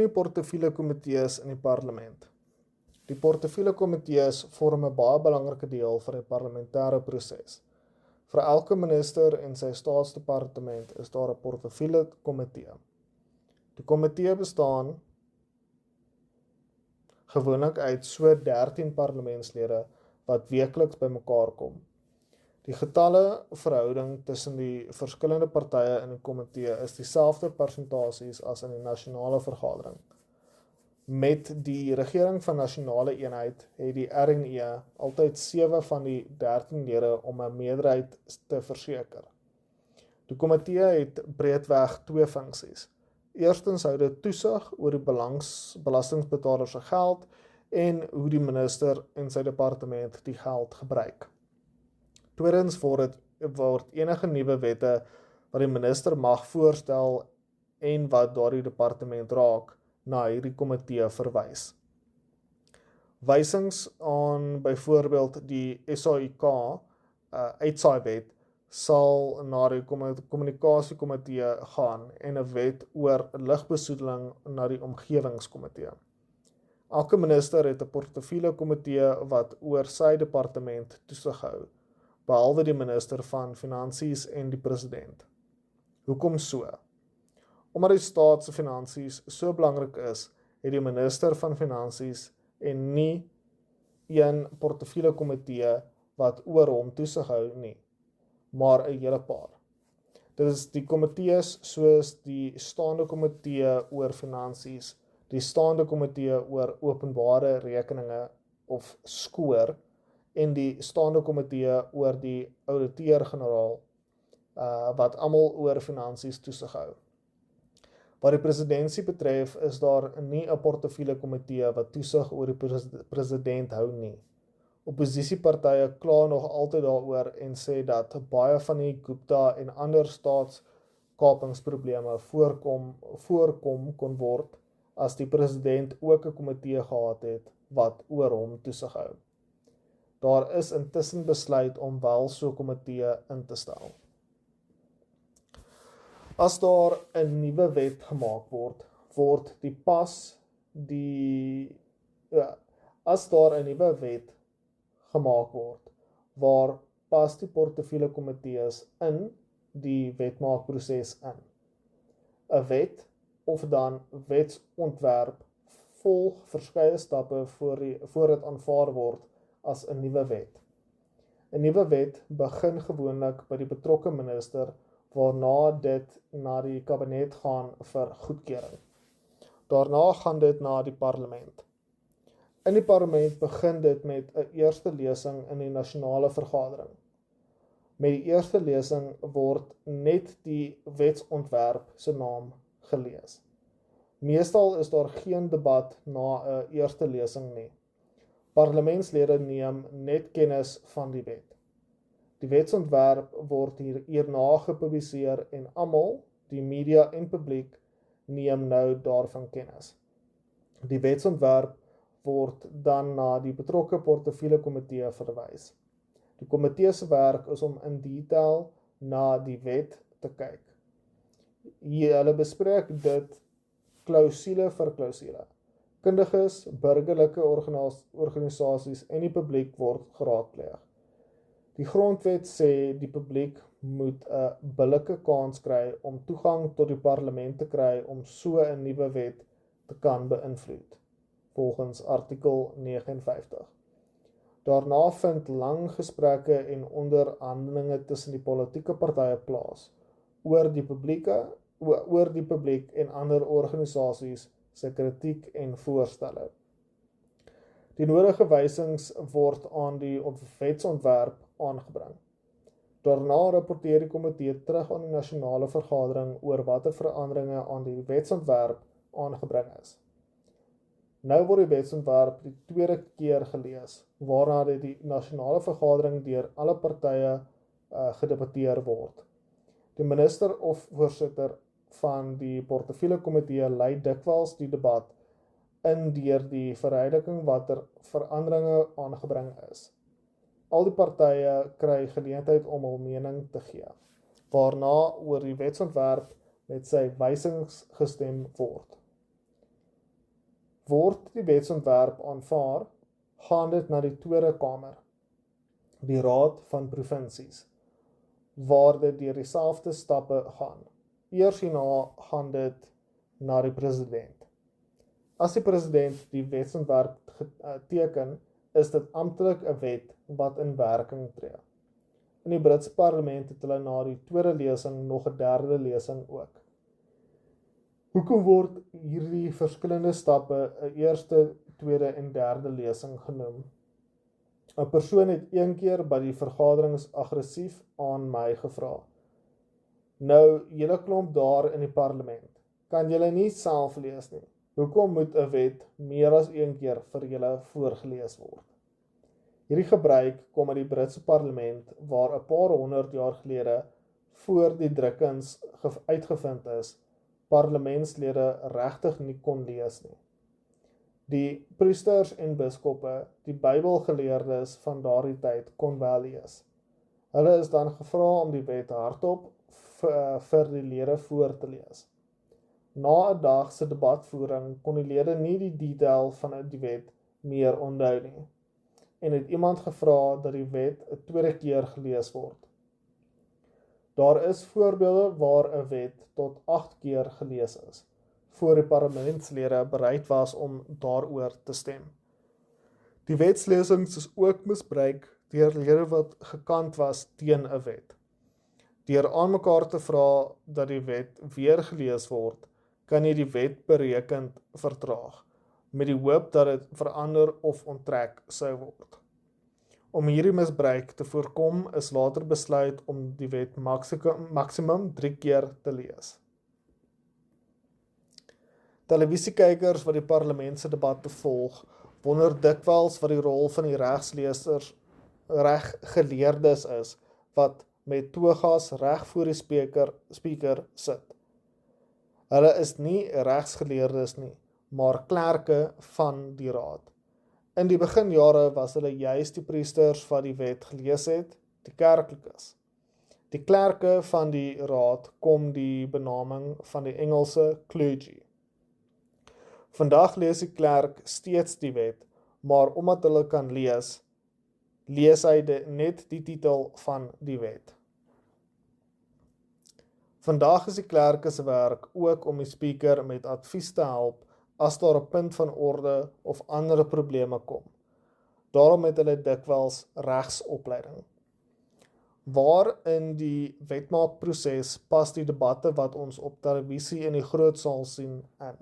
Die portefeuljekomitees in die parlement. Die portefeuljekomitees vorm 'n baie belangrike deel van die parlementêre proses. Vir elke minister en sy staatsdepartement is daar 'n portefeuljekomitee. Die komitee bestaan gewoonlik uit so 13 parlementslede wat weekliks bymekaar kom. Die getalle verhouding tussen die verskillende partye in die komitee is dieselfde persentasies as in die nasionale vergadering. Met die regering van nasionale eenheid het die RNE altyd 7 van die 13 lede om 'n meerderheid te verseker. Die komitee het breedweg 2 funksies. Eerstens hou dit toesig oor die belastingbetalers se geld en hoe die minister en sy departement die geld gebruik. Tweedens word enige nuwe wette wat die minister mag voorstel en wat daardie departement raak, na hierdie komitee verwys. Wysings aan byvoorbeeld die SAIK uitsaaiwet sal na die kommunikasiekomitee gaan en 'n wet oor lugbesoedeling na die omgewingskomitee. Elke minister het 'n portefeuljekomitee wat oor sy departement toesig hou, behalwe die minister van Finansies en die president. Hoekom so? Omdat die staat se finansies so belangrik is, het die minister van Finansies en nie een portefeuljekomitee wat oor hom toesig hou nie, maar 'n hele paar. Dit is die komitees soos die staande komitee oor finansies, die staande komitee oor openbare rekeninge of skoor en die staande komitee oor die ouditeur-generaal wat almal oor finansies toesig hou. Wat die presidentsie betref, is daar nie 'n portefeuljekomitee wat toesig oor die president hou nie. Opposisiepartye kla nog altyd daaroor en sê dat baie van die Gupta en ander staatskapingsprobleme voorkom kon word as die president ook 'n komitee gehad het wat oor hom toesig hou. Daar is intussen besluit om wel so 'n komitee in te stel. As daar 'n nuwe wet gemaak word die pas as daar 'n nuwe wet gemaak word, waar pas die portefeuljekomitees in die wetmaakproses in. 'n wet of dan wetsontwerp volg verskeie stappe voor dit aanvaar word as 'n nuwe wet. 'n Nuwe wet begin gewoonlik by die betrokke minister, waarna dit na die kabinet gaan vir goedkeuring. Daarna gaan dit na die parlement. In die parlement begin dit met 'n eerste lesing in die nasionale vergadering. Met die eerste lesing word net die wetsontwerp se naam gelees. Meestal is daar geen debat na 'n eerste lesing nie. Parlementslede neem net kennis van die wet. Die wetsontwerp word hierna gepubliseer en almal, die media en publiek, neem nou daarvan kennis. Die wetsontwerp word dan na die betrokke portefeuljekomitee verwys. Die komitee se werk is om in detail na die wet te kyk. Hulle bespreek dit klousule vir klousule. Kundiges, burgerlike organisasies en die publiek word geraadpleeg. Die grondwet sê die publiek moet 'n billike kans kry om toegang tot die parlement te kry om so 'n nuwe wet te kan beïnvloed, volgens artikel 59. Daarna vind lang gesprekke en onderhandelinge tussen die politieke partye plaas oor die publiek en ander organisasies se kritiek en voorstelle. Die nodige wysings word aan die wetsontwerp aangebring. Daarna rapporteer die komitee terug aan die nasionale vergadering oor watter veranderinge aan die wetsontwerp aangebring is. Nou word die wetsontwerp die tweede keer gelees, waarna die nasionale vergadering deur alle partye gedebatteer word. Die minister of voorsitter van die portefeuljekomitee lei dikwels die debat in deur die verduideliking watter veranderinge aangebring is. Al die partye kry geleentheid om hul mening te gee, waarna oor die wetsontwerp met sy wysings gestem word. Word die wetsontwerp aanvaar, gaan dit na die Tweede Kamer, die Raad van Provinsies, waar dit deur dieselfde stappe gaan. Eers hierna gaan dit na die president. As die president die wetsontwerp teken, is dit amptelik 'n wet wat in werking tree. In die Britse parlement het hulle na die tweede lesing nog 'n derde lesing ook. Hoekom word hierdie verskillende stappe 'n eerste, tweede en derde lesing genoem? 'n Persoon het een keer by die vergaderings aggressief aan my gevra. Nou, julle klomp daar in die parlement, kan julle nie self lees nie. Hoekom moet 'n wet meer as een keer vir julle voorgelees word? Hierdie gebruik kom uit die Britse parlement waar 'n paar 100 jaar gelede voor die drukkings uitgevind is, parlementslede regtig nie kon lees nie. Die priesters en biskoppe, die Bybelgeleerdes van daardie tyd kon wel lees. Hulle is dan gevra om die wet hardop vir die lede voor te lees. Na 'n dag se debatvoering kon die lede nie die detail van die wet meer onthou nie, en het iemand gevra dat die wet 'n tweede keer gelees word. Daar is voorbeelde waar 'n wet tot 8 keer gelees is, voor die parlementslede bereid was om daaroor te stem. Die wetslesings is ook misbruik deur lede wat gekant was teen 'n wet. Deur aan mekaar te vra dat die wet weer gelees word, kan jy die wet berekend vertraag, met die hoop dat dit verander of onttrek sou word. Om hierdie misbruik te voorkom, is later besluit om die wet maksimum 3 keer te lees. Televisiekykers wat die parlementse debatte volg, wonder dikwels wat die rol van die reggeleerdes is, wat met togas reg voor die speaker sit. Hulle is nie regsgeleerdes nie, maar klerke van die raad. In die beginjare was hulle juis die priesters wat die wet gelees het, die kerklikes. Die klerke van die raad kom die benaming van die Engelse clergy. Vandag lees die klerk steeds die wet, maar omdat hulle kan lees hy net die titel van die wet. Vandag is die klerke se werk ook om die speaker met advies te help as daar 'n punt van orde of ander probleme kom. Daarom het hulle dikwels regsopleiding. Waar in die wetmaakproses pas die debatte wat ons op televisie in die groot saal sien in?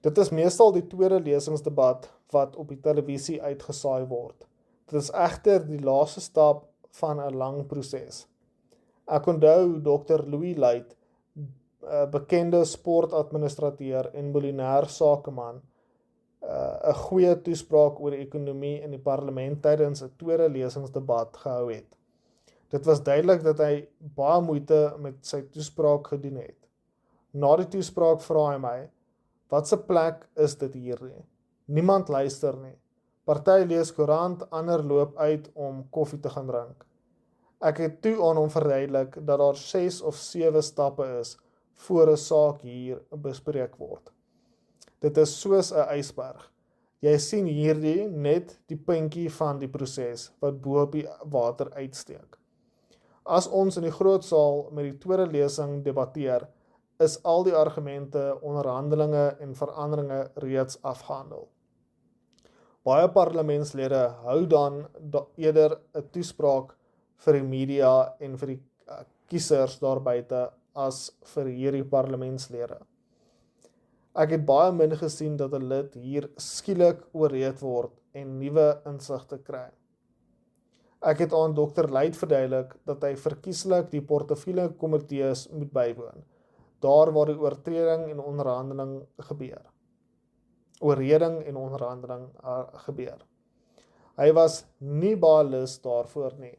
Dit is meestal die tweede lesingsdebat wat op die televisie uitgesaai word. Dit is egter die laaste stap van 'n lang proses. Ek onthou Dr. Louis Luit, bekende sportadministrateur en miljonair sakeman, 'n goeie toespraak oor die ekonomie in die parlement tydens 'n tweede lesingsdebat gehou het. Dit was duidelik dat hy baie moeite met sy toespraak gedoen het. Na die toespraak vra hy my, wat se plek is dit hierdie? Niemand luister nie. Party lees koerant, ander loop uit om koffie te gaan drink. Ek het toe aan hom verduidelik dat daar 6 of 7 stappe is voor 'n saak hier bespreek word. Dit is soos 'n ysberg. Jy sien hierdie net die puntjie van die proses wat bo op die water uitsteek. As ons in die groot saal met die tweede lesing debatteer, is al die argumente, onderhandelinge en veranderinge reeds afgehandel. Baie parlementslede hou dan eerder 'n toespraak vir die media en vir die kiesers daar buite as vir hierdie parlementslede. Ek het baie min gesien dat 'n lid hier skielik oorreed word en nuwe insigte kry. Ek het aan Dr. Luit verduidelik dat hy verkieslik die portefeulje komitees moet bywoon, daar waar die oorreding en onderhandeling gebeur. Hy was nie baie lus daarvoor nie.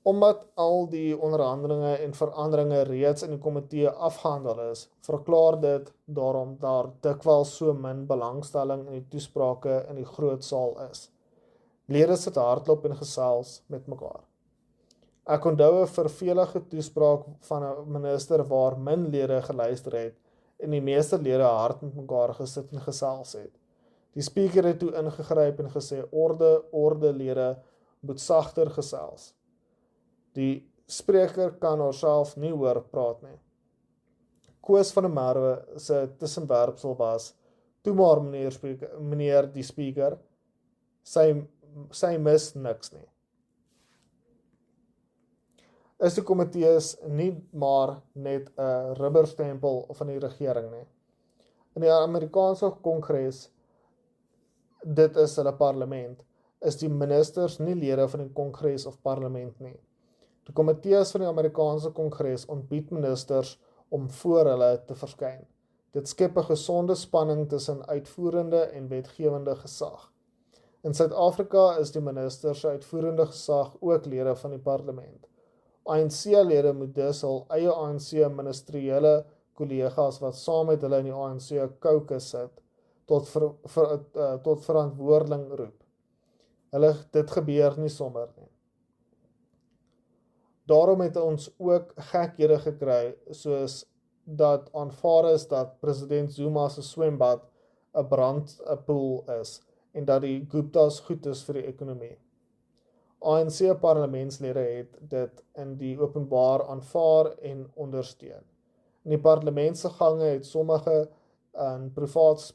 Omdat al die onderhandelinge en veranderinge reeds in die komitee afgehandel is, verklaar dit daarom daar dikwels so min belangstelling in die toesprake in die groot saal is. Lede sit hardloop en gesels met mekaar. Ek onthou 'n vervelige toespraak van 'n minister waar min lede geluister het en die meeste lede hard met mekaar gesit en gesels het. Die speaker het toe ingegryp en gesê, orde lede moet sagter gesels. Die spreker kan haarself nie hoor praat nie. Koos van der Merwe se tussenwerpsel was, toe maar meneer die speaker, sy mis niks nie. Is die komitees nie maar net 'n rubberstempel van die regering nie. In die Amerikaanse Kongres, dit is hulle parlement, is die ministers nie lede van die Kongres of parlement nie. Die komitees van die Amerikaanse Kongres ontbied ministers om voor hulle te verskyn. Dit skep 'n gesonde spanning tussen uitvoerende en wetgewende gesag. In Suid-Afrika is die ministers se uitvoerende gesag ook lede van die parlement. ANC-lede moet dus hul eie ANC-ministeriële kollegas wat saam met hulle in die ANC-caucus sit, tot verantwoording roep. Dit gebeur nie sommer nie. Daarom het ons ook gekhede gekry, soos dat aanvaar is dat president Zuma se swembad 'n brandpoel is en dat die Guptas goed is vir die ekonomie. ANC parlementslede het dit in die openbaar aanvaar en ondersteun. In die parlement se gange het sommige in privaat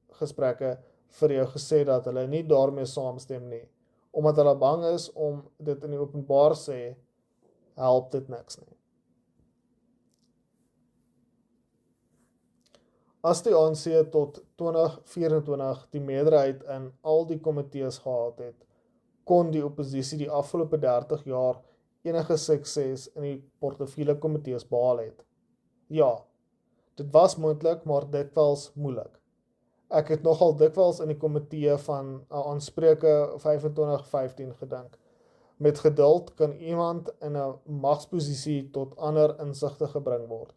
gesprekke vir jou gesê dat hulle nie daarmee saamstem nie, omdat hulle bang is om dit in die openbaar sê, help dit niks nie. As die ANC tot 2024 die meerderheid in al die komitees gehad het, kon die opposisie die afgelope 30 jaar enige sukses in die portefeulje komitees behaal het. Ja, dit was moontlik, maar dikwels moeilik. Ek het nogal dikwels in die komitee van 'n aanspreuke 25-15 gedink. Met geduld kan iemand in 'n magsposisie tot ander insigte gebring word.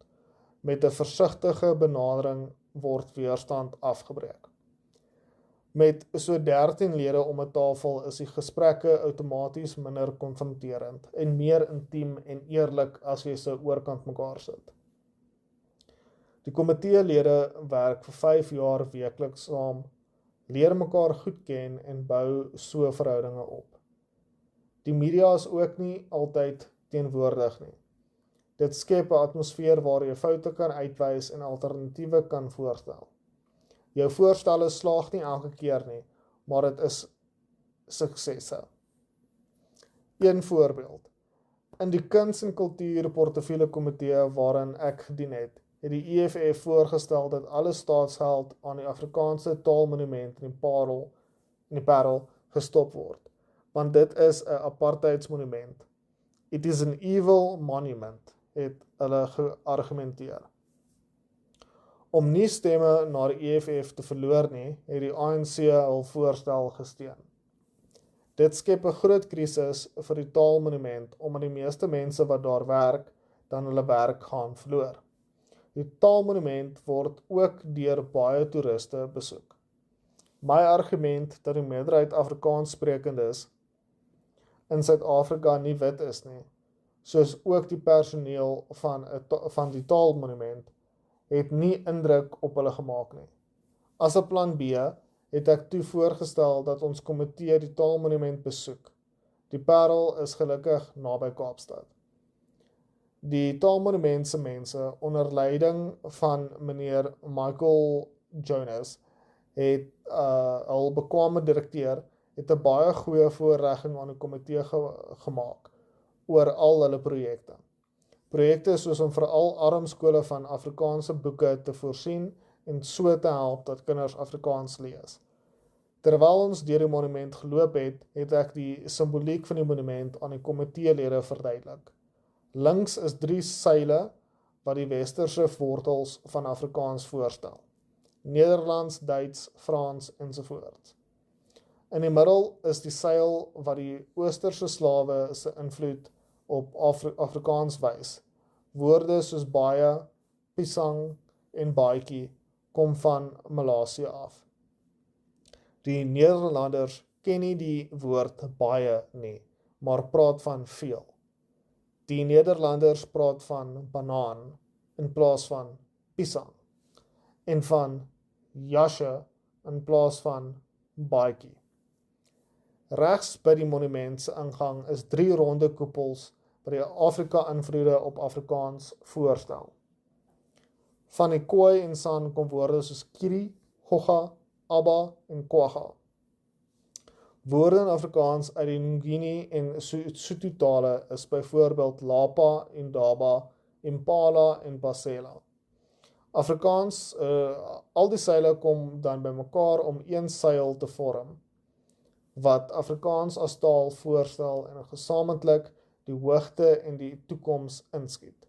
Met 'n versigtige benadering word weerstand afgebreek. Met so 13 lede om 'n tafel is die gesprekke outomaties minder konfronterend en meer intiem en eerlik as jy so oorkant mekaar sit. Die komiteelede werk vir 5 jaar weekliks saam, leer mekaar goed ken en bou so verhoudinge op. Die media is ook nie altyd teenwoordig nie. Dit skep 'n atmosfeer waar jy foute kan uitwys en alternatiewe kan voorstel. Jou voorstelle slaag nie elke keer nie, maar dit is suksesse. Een voorbeeld. In die kuns- en kultuur portefeulje komitee waarin ek gedien het die EFF voorgestel dat alle staatsgeld aan die Afrikaanse taalmonument in die Parel gestop word, want dit is 'n apartheidsmonument. It is an evil monument, het hulle geargumenteer. Om nie stemme na die EFF te verloor nie, het die ANC hul voorstel gesteun. Dit skep 'n groot krisis vir die taalmonument, omdat die meeste mense wat daar werk, dan hulle werk gaan verloor. Die taalmonument word ook deur baie toeriste besoek. My argument dat die meerderheid Afrikaans sprekendes in Suid-Afrika nie wit is nie, soos ook die personeel van die taalmonument, het nie indruk op hulle gemaak nie. As 'n plan B het ek toe voorgestel dat ons komitee die taalmonument besoek. Die Parel is gelukkig naby Kaapstad. Die taalmonument se mense onder leiding van meneer Michael Jonas het hul bekwame direkteur het 'n baie goeie voorlegging aan die komitee gemaak oor al hulle projekte. Projekte soos om veral arm skole van Afrikaanse boeke te voorsien en so te help dat kinders Afrikaans lees. Terwyl ons deur die monument geloop het, het ek die simboliek van die monument aan die komiteelede verduidelik. Links is 3 seile wat die westerse wortels van Afrikaans voorstel. Nederlands, Duits, Frans ensovoorts. In die middel is die seil wat die oosterse slawe se invloed op Afrikaans wys. Woorde soos baie, pisang en baadjie kom van Maleisië af. Die Nederlanders ken nie die woord baie nie, maar praat van veel. Die Nederlanders praat van banaan in plaas van pisang. en van jasje in plaas van baadjie. Regs by die monument se ingang is 3 ronde koepels wat die Afrika-invloede op Afrikaans voorstel. Van die Khoi en San kom woorde soos Kiri, Gogga, Abba en Kwagga. Woorde in Afrikaans uit die Nguni en Sotho tale is byvoorbeeld Lapa en Daba, Impala en Basela. Afrikaans, al die seile kom dan bymekaar om een seil te vorm, wat Afrikaans as taal voorstel en gesamentlik die hoogte en die toekoms inskiet.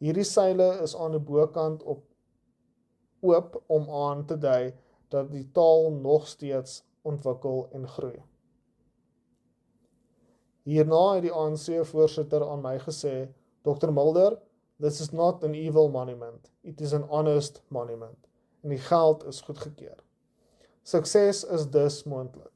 Hierdie seile is aan die bokant oop om aan te dui dat die taal nog steeds ontwikkel en groei. Hierna het die ANC-voorsitter aan my gesê, Dr. Mulder, this is not an evil monument, it is an honest monument, en die geld is goedgekeur. Sukses is dus moontlik.